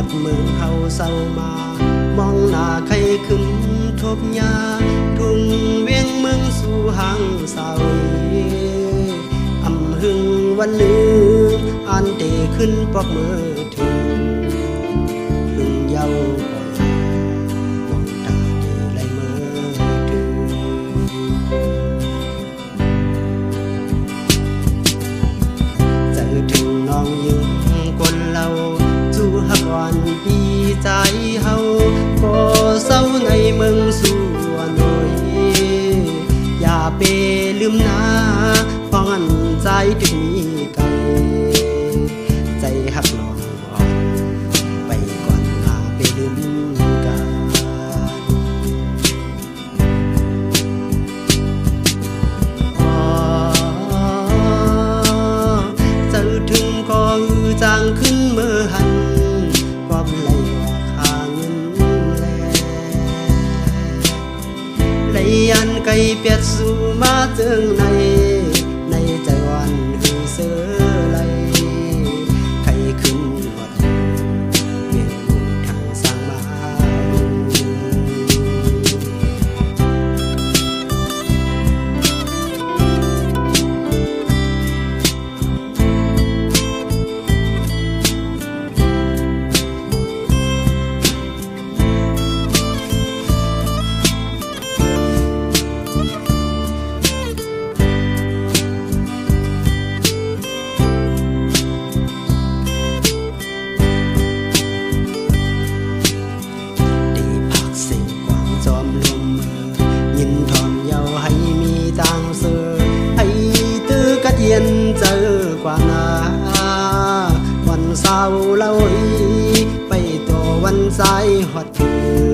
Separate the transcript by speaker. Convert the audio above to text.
Speaker 1: ดมือเขาเศร้ามามองหน้าใครขึ้นทบยาทุ่งเวียงเมืองสู่ห้างสาวอำหึงวันลืมอ่านเตขึ้นปอกมือถึงหึงเยาก่อนมองตาเตไหลมือถึงเจอถึงน้องยิงคนเราสู่หักวันปีใจเฮาก็เศร้าในเมืองสู่หน่อยอย่าไปลืมนะเพราะงั้นใจถึงมีไกลใจหักน้องอ่อนไปก่อนหน้าไปลืมกันเจอถึงก็จางขึ้นเมื่อหันความไหลออกหาเงินไหลยันไกลเปียดสู่มาเจิงในใจวันหือเสือไหลใครขึ้นหอดเวียนทางสร้างมาเย็นเจอกว่านาวันเสาร์เล่าไปตัววันสายหอดคืน